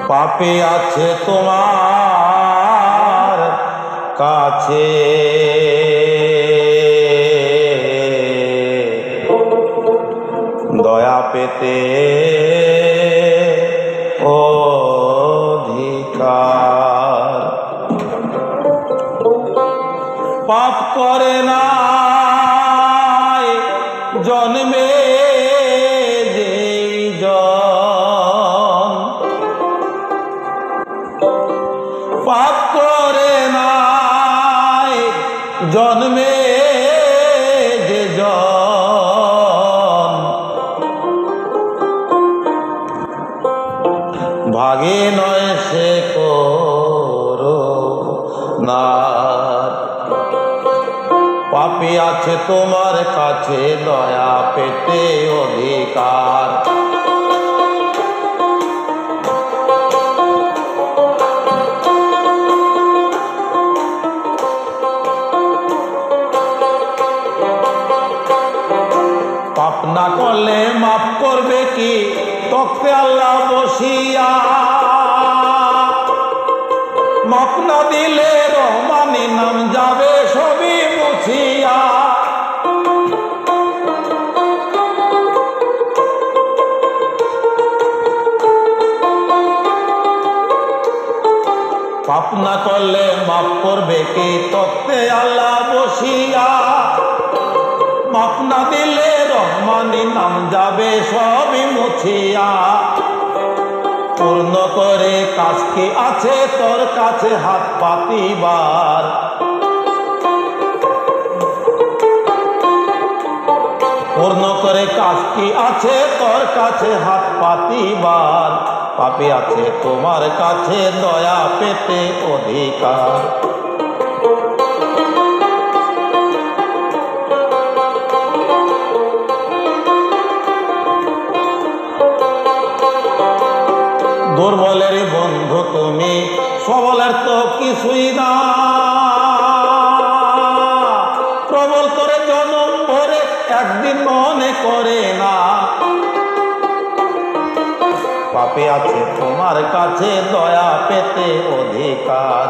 পাপে আছে তোমার কাছে দয়া পেতে অধিকার। পাপ করে না জন্মে যেই জন, পাপ করে না জন্মে যে জন, ভাগে নয় সে করুণা। পাপে আছে তোমার কাছে দয়া পেতে অধিকার। পাপ না করলে মাফ করবে কি তখতে আল্লাহ বসিয়া, মাফ না দিলে রহমানি নাম যাবে সবই মুছিয়া। পাপ না করলে মাফ করবে কি তখতে আল্লাহ বসিয়া, মাফ না দিলে রহমানি নাম যাবে সবই মুছিয়া। পূর্ণ করে কাজ কি আছে তোর কাছে হাত পাতিবার, পূর্ণ করে কাজ কি আছে তোর কাছে হাত পাতিবার। পাপে আছে তোমার কাছে দয়া পেতে অধিকার। দুর্বলের বন্ধু তুমি, সবলের তো কিছুই না। প্রবল করে জনম ভরে একদিন মনে করে না। পাপে আছে তোমার কাছে দয়া পেতে অধিকার।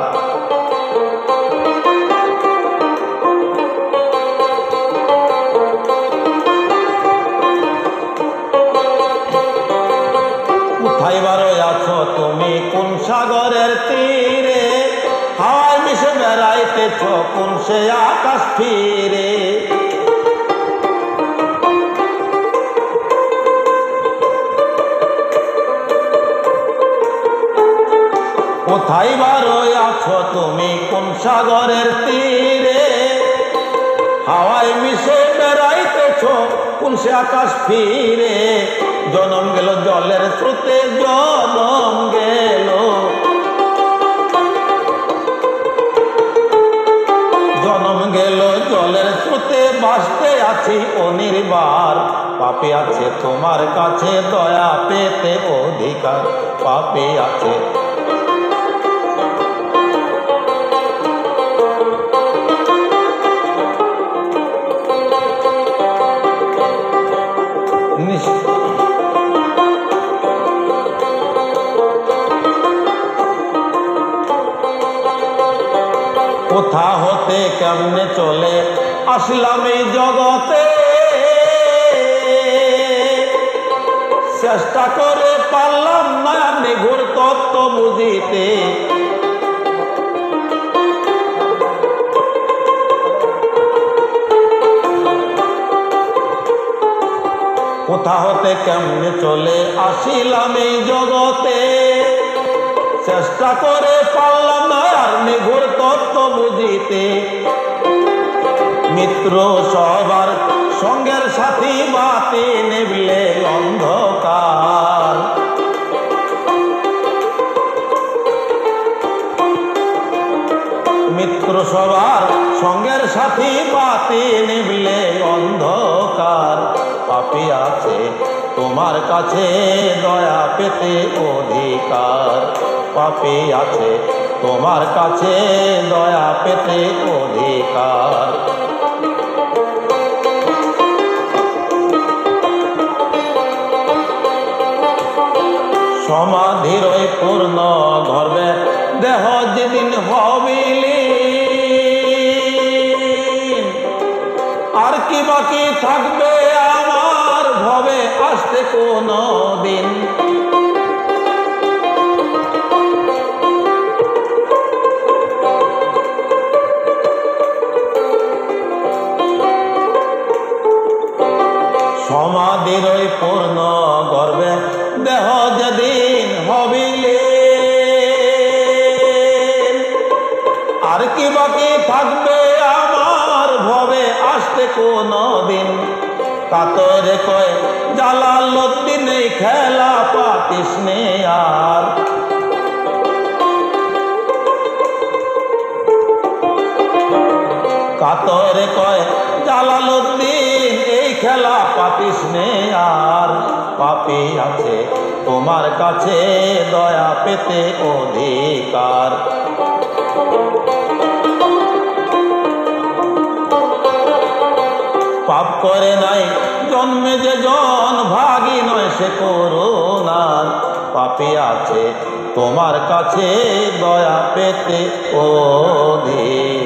কোথায় বারো আছো তুমি কোন সাগরের তীরে, হাওয়ায় মিশে বেড়াইতেছ কোন সে আকাশ ফিরে। কোথায় বারো আছো তুমি কোন সাগরের তীরে, হাওয়ায় মিশে বেড়াইতেছ কোন সে আকাশ ফিরে। জনম গেল জলের স্রোতে জনম গেল, জনম গেল জলের স্রোতে বাঁচতে আছি অনির্বার। পাপে আছে তোমার কাছে দয়া পেতে অধিকার। পাপে আছে কোথা হতে কেমনে চলে আসলাম এই জগতে, চেষ্টা করে পারলাম না নিঘুর তত্ত্ব বুঝিতে। কোথা হতে কেমনে চলে আসিলাম এই জগতে, চেষ্টা করে পারলাম না আর নিঘুর তত্ত্ব বুঝিতে। মিত্র সবার সঙ্গের সাথী বাতি নিভলে অন্ধকার। মিত্র সবার সঙ্গের সাথী বাতি নিভলে অন্ধকার। পাপে আছে তোমার কাছে দয়া পেতে অধিকার। পাপে আছে তোমার কাছে দয়া পেতে অধিকার। সমাধির ওই পূর্ণ গর্বে দেহ যেদিন হবিলীন, আর কি বাকি থাকবে আমার ভবে আসতে কোনো দিন। সমাধির ওই পূর্ণ গর্বে দেহ যেদিন হবিলীন, আর কি বাকি থাকবে আমার ভবে আসতে কোনো দিন। কাতরে কয় জালালউদ্দিন এই খেলা পাতিস নে আর, কাতরে কয় জালালউদ্দিন এই খেলা পাতিস নে আর। পাপী আছে তোমার কাছে দয়া পেতে অধিকার। পাপ করে নাই জন্মে যে জন ভাগী নয় সে করুণার। পাপী আছে তোমার কাছে দয়া পেতে অধিকার।